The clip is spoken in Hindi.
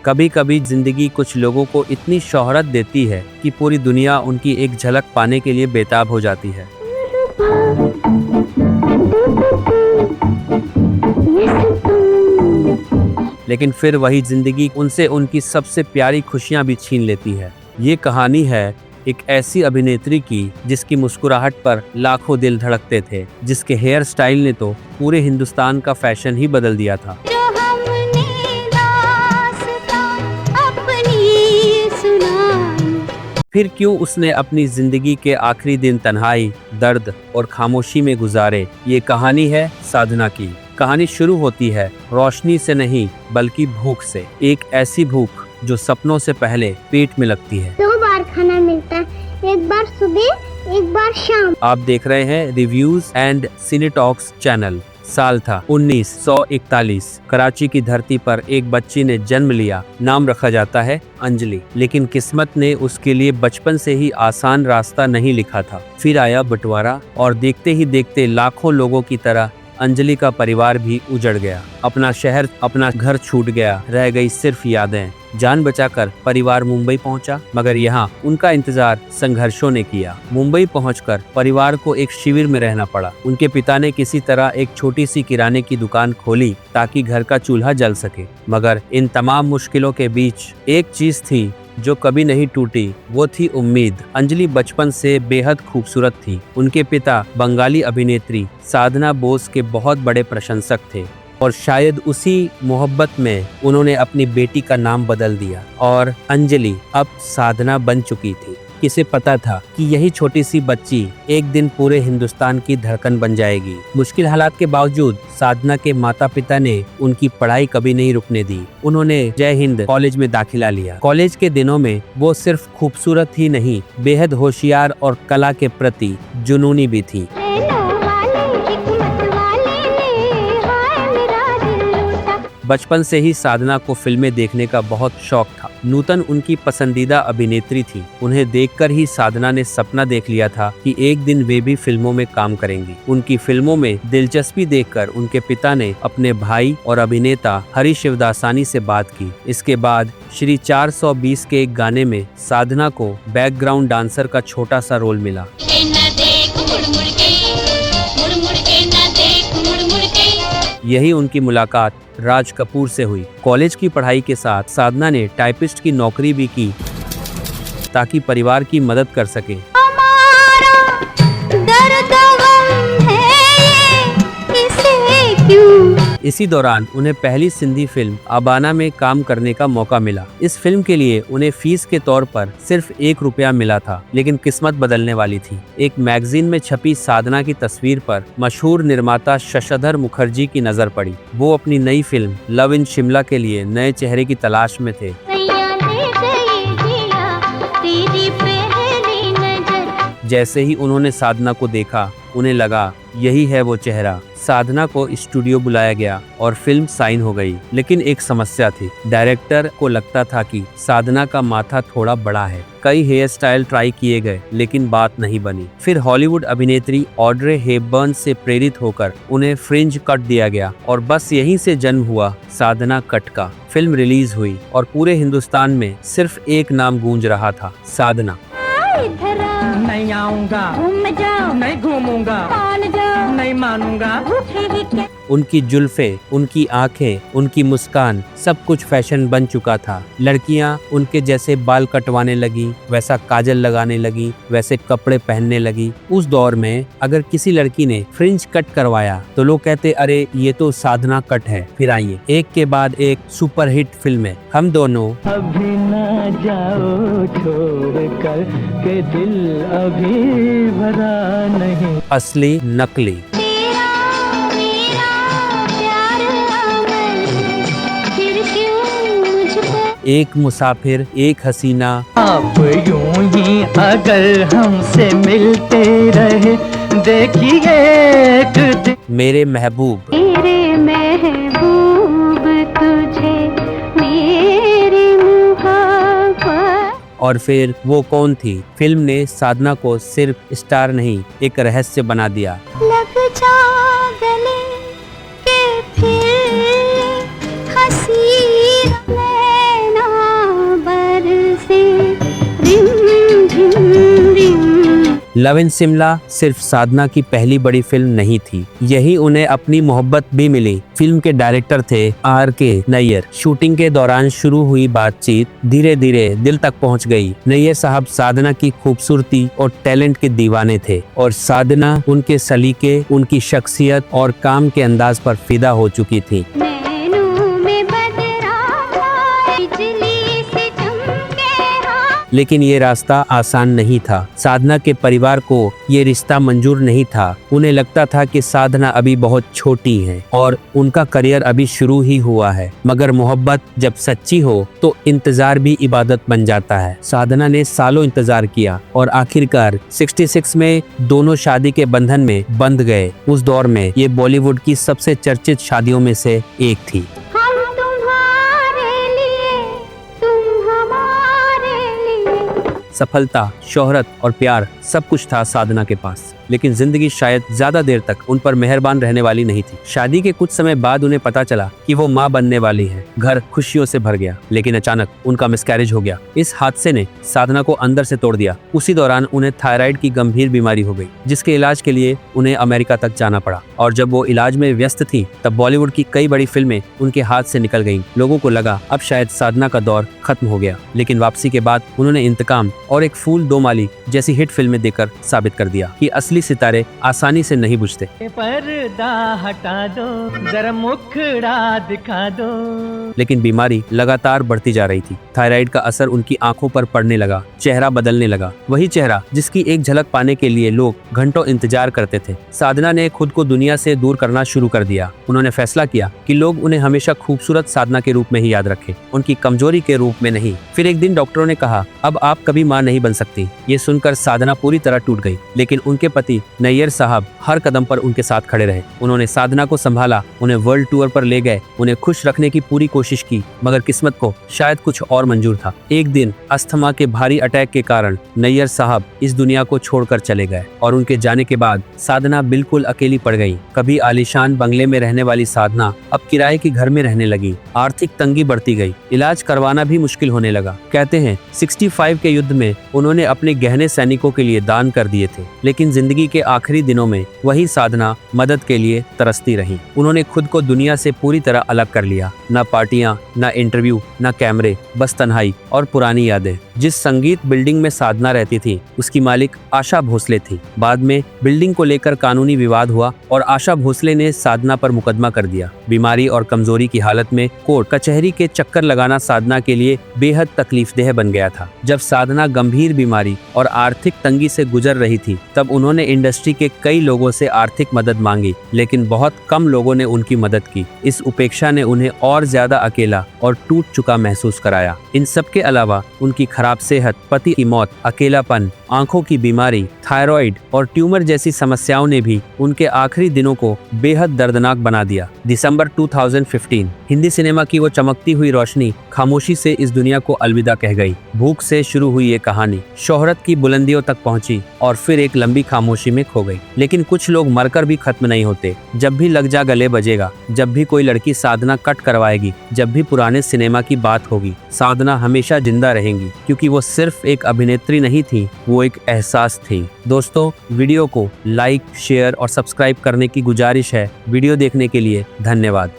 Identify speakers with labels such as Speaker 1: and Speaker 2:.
Speaker 1: कभी कभी जिंदगी कुछ लोगों को इतनी शोहरत देती है कि पूरी दुनिया उनकी एक झलक पाने के लिए बेताब हो जाती है। लेकिन फिर वही जिंदगी उनसे उनकी सबसे प्यारी खुशियां भी छीन लेती है। ये कहानी है एक ऐसी अभिनेत्री की जिसकी मुस्कुराहट पर लाखों दिल धड़कते थे, जिसके हेयर स्टाइल ने तो पूरे हिंदुस्तान का फैशन ही बदल दिया था। फिर क्यों उसने अपनी जिंदगी के आखिरी दिन तन्हाई, दर्द और खामोशी में गुजारे। ये कहानी है साधना की। कहानी शुरू होती है रोशनी से नहीं बल्कि भूख से। एक ऐसी भूख जो सपनों से पहले पेट में लगती है।
Speaker 2: 2 बार खाना मिलता है, एक बार सुबह एक बार शाम।
Speaker 1: आप देख रहे हैं reviews and cine talks channel. साल था 1941। कराची की धरती पर एक बच्ची ने जन्म लिया। नाम रखा जाता है अंजलि, लेकिन किस्मत ने उसके लिए बचपन से ही आसान रास्ता नहीं लिखा था। फिर आया बंटवारा और देखते ही देखते लाखों लोगों की तरह अंजलि का परिवार भी उजड़ गया। अपना शहर, अपना घर छूट गया, रह गई सिर्फ यादें। जान बचाकर परिवार मुंबई पहुंचा, मगर यहाँ उनका इंतजार संघर्षों ने किया। मुंबई पहुंचकर परिवार को एक शिविर में रहना पड़ा। उनके पिता ने किसी तरह एक छोटी सी किराने की दुकान खोली ताकि घर का चूल्हा जल सके। मगर इन तमाम मुश्किलों के बीच एक चीज थी जो कभी नहीं टूटी, वो थी उम्मीद। अंजलि बचपन से बेहद खूबसूरत थी। उनके पिता बंगाली अभिनेत्री साधना बोस के बहुत बड़े प्रशंसक थे और शायद उसी मोहब्बत में उन्होंने अपनी बेटी का नाम बदल दिया और अंजलि अब साधना बन चुकी थी। किसे पता था कि यही छोटी सी बच्ची एक दिन पूरे हिंदुस्तान की धड़कन बन जाएगी। मुश्किल हालात के बावजूद साधना के माता पिता ने उनकी पढ़ाई कभी नहीं रुकने दी। उन्होंने जय हिंद कॉलेज में दाखिला लिया। कॉलेज के दिनों में वो सिर्फ खूबसूरत ही नहीं, बेहद होशियार और कला के प्रति जुनूनी भी थी। बचपन से ही साधना को फिल्में देखने का बहुत शौक था। नूतन उनकी पसंदीदा अभिनेत्री थी। उन्हें देखकर ही साधना ने सपना देख लिया था कि एक दिन वे भी फिल्मों में काम करेंगी। उनकी फिल्मों में दिलचस्पी देखकर उनके पिता ने अपने भाई और अभिनेता हरी शिवदासानी से बात की। इसके बाद श्री 420 के एक गाने में साधना को बैकग्राउंड डांसर का छोटा सा रोल मिला। यही उनकी मुलाकात राज कपूर से हुई। कॉलेज की पढ़ाई के साथ साधना ने टाइपिस्ट की नौकरी भी की ताकि परिवार की मदद कर सके। इसी दौरान उन्हें पहली सिंधी फिल्म अबाना में काम करने का मौका मिला। इस फिल्म के लिए उन्हें फीस के तौर पर सिर्फ 1 रुपया मिला था, लेकिन किस्मत बदलने वाली थी। एक मैगजीन में छपी साधना की तस्वीर पर मशहूर निर्माता शशधर मुखर्जी की नजर पड़ी। वो अपनी नई फिल्म लव इन शिमला के लिए नए चेहरे की तलाश में थे। जैसे ही उन्होंने साधना को देखा, उन्हें लगा यही है वो चेहरा। साधना को स्टूडियो बुलाया गया और फिल्म साइन हो गई। लेकिन एक समस्या थी। डायरेक्टर को लगता था कि साधना का माथा थोड़ा बड़ा है। कई हेयर स्टाइल ट्राई किए गए, लेकिन बात नहीं बनी। फिर हॉलीवुड अभिनेत्री ऑड्रे हेपबर्न से प्रेरित होकर उन्हें फ्रिंज कट दिया गया और बस यहीं से जन्म हुआ साधना कट का। फिल्म रिलीज हुई और पूरे हिंदुस्तान में सिर्फ एक नाम गूंज रहा था, साधना।
Speaker 3: नहीं आऊंगा, नहीं घूमूंगा, नहीं मानूंगा।
Speaker 1: उनकी जुल्फे, उनकी आंखें, उनकी मुस्कान, सब कुछ फैशन बन चुका था। लड़कियां उनके जैसे बाल कटवाने लगी, वैसा काजल लगाने लगी, वैसे कपड़े पहनने लगी। उस दौर में अगर किसी लड़की ने फ्रिंज कट करवाया तो लोग कहते, अरे ये तो साधना कट है। फिर आइए एक के बाद एक सुपरहिट फिल्में। हम दोनों,
Speaker 3: अभी ना जाओ छोड़कर के दिल अभी भरा नहीं,
Speaker 1: असली नकली। एक मुसाफिर, एक हसीना।
Speaker 3: आप यूं ही अगर हमसे मिलते रहे, देखिए एक दिन।
Speaker 1: मेरे महबूब।
Speaker 2: मेरे महबूब तुझे मेरी मुहब्बत।
Speaker 1: और फिर वो कौन थी? फिल्म ने साधना को सिर्फ स्टार नहीं, एक रहस्य बना दिया।
Speaker 2: लग जा गले के फिर हंसी नैना बरसे रिम झिम रिम।
Speaker 1: लव इन शिमला सिर्फ साधना की पहली बड़ी फिल्म नहीं थी, यही उन्हें अपनी मोहब्बत भी मिली। फिल्म के डायरेक्टर थे R.K. नैयर। शूटिंग के दौरान शुरू हुई बातचीत धीरे धीरे दिल तक पहुंच गई। नैयर साहब साधना की खूबसूरती और टैलेंट के दीवाने थे और साधना उनके सलीके, उनकी शख्सियत और काम के अंदाज पर फिदा हो चुकी थी। लेकिन ये रास्ता आसान नहीं था। साधना के परिवार को ये रिश्ता मंजूर नहीं था। उन्हें लगता था कि साधना अभी बहुत छोटी है और उनका करियर अभी शुरू ही हुआ है। मगर मोहब्बत जब सच्ची हो तो इंतजार भी इबादत बन जाता है। साधना ने सालों इंतजार किया और आखिरकार 66 में दोनों शादी के बंधन में बंध गए। उस दौर में ये बॉलीवुड की सबसे चर्चित शादियों में से एक थी। सफलता, शोहरत और प्यार सब कुछ था साधना के पास, लेकिन जिंदगी शायद ज्यादा देर तक उन पर मेहरबान रहने वाली नहीं थी। शादी के कुछ समय बाद उन्हें पता चला कि वो मां बनने वाली है। घर खुशियों से भर गया, लेकिन अचानक उनका मिसकैरेज हो गया। इस हादसे ने साधना को अंदर से तोड़ दिया। उसी दौरान उन्हें थायराइड की गंभीर बीमारी हो गई, जिसके इलाज के लिए उन्हें अमेरिका तक जाना पड़ा। और जब वो इलाज में व्यस्त थी, तब बॉलीवुड की कई बड़ी फिल्में उनके हाथ से निकल गईं। लोगों को लगा अब शायद साधना का दौर खत्म हो गया, लेकिन वापसी के बाद उन्होंने इंतकाम और एक फूल दो माली जैसी हिट फिल्में देकर साबित कर दिया कि असली सितारे आसानी से नहीं बुझते।
Speaker 3: पर्दा हटा दो, जरा मुखड़ा दिखा दो।
Speaker 1: लेकिन बीमारी लगातार बढ़ती जा रही थी। थायराइड का असर उनकी आंखों पर पड़ने लगा, चेहरा बदलने लगा, वही चेहरा जिसकी एक झलक पाने के लिए लोग घंटों इंतजार करते थे। साधना ने खुद को दुनिया से दूर करना शुरू कर दिया। उन्होंने फैसला किया कि लोग उन्हें हमेशा खूबसूरत साधना के रूप में ही याद रखें, उनकी कमजोरी के रूप में नहीं। फिर एक दिन डॉक्टरों ने कहा, अब आप कभी मां नहीं बन सकती। ये सुनकर साधना पूरी तरह टूट गई, लेकिन उनके पति नैयर साहब हर कदम पर उनके साथ खड़े रहे। उन्होंने साधना को संभाला, उन्हें वर्ल्ड टूर पर ले गए, उन्हें खुश रखने की पूरी कोशिश की। मगर किस्मत को शायद कुछ और मंजूर था। एक दिन अस्थमा के भारी अटैक के कारण नैयर साहब इस दुनिया को छोड़कर चले गए और उनके जाने के बाद साधना बिल्कुल अकेली पड़ गई। कभी आलीशान बंगले में रहने वाली साधना अब किराए के घर में रहने लगी। आर्थिक तंगी बढ़ती गई, इलाज करवाना भी मुश्किल होने लगा। कहते हैं 65 के युद्ध में उन्होंने अपने गहने सैनिकों के लिए दान कर दिए थे, लेकिन जिंदगी के आखिरी दिनों में वही साधना मदद के लिए तरसती रही। उन्होंने खुद को दुनिया से पूरी तरह अलग कर लिया। ना पार्टियां, ना इंटरव्यू, ना कैमरे, बस तन्हाई और पुरानी यादें। जिस संगीत बिल्डिंग में साधना रहती थी, उसकी मालिक आशा भोसले थी। बाद में बिल्डिंग को लेकर कानूनी विवाद हुआ और आशा भोसले ने साधना पर मुकदमा कर दिया। बीमारी और कमजोरी की हालत में कोर्ट कचहरी के चक्कर लगाना साधना के लिए बेहद तकलीफदेह बन गया था। जब साधना गंभीर बीमारी और आर्थिक तंगी से गुजर रही थी, तब उन्होंने इंडस्ट्री के कई लोगों से आर्थिक मदद मांगी, लेकिन बहुत कम लोगों ने उनकी मदद की। इस उपेक्षा ने उन्हें और ज्यादा अकेला और टूट चुका महसूस कराया। इन सब के अलावा उनकी खराब सेहत, पति की मौत, अकेलापन, आंखों की बीमारी, थायराइड और ट्यूमर जैसी समस्याओं ने भी उनके आखिरी दिनों को बेहद दर्दनाक बना दिया। दिसंबर 2015 हिंदी सिनेमा की वो चमकती हुई रोशनी खामोशी से इस दुनिया को अलविदा कह गई। भूख से शुरू हुई ये कहानी शोहरत की बुलंदियों तक पहुंची और फिर एक लंबी खामोशी में खो गई। लेकिन कुछ लोग मरकर भी खत्म नहीं होते। जब भी लग जा गले बजेगा, जब भी कोई लड़की साधना कट करवाएगी, जब भी पुराने सिनेमा की बात होगी, साधना हमेशा जिंदा रहेंगी, क्योंकि वो सिर्फ एक अभिनेत्री नहीं थी, वो एक एहसास थी। दोस्तों, वीडियो को लाइक, शेयर और सब्सक्राइब करने की गुजारिश है। वीडियो देखने के लिए धन्यवाद।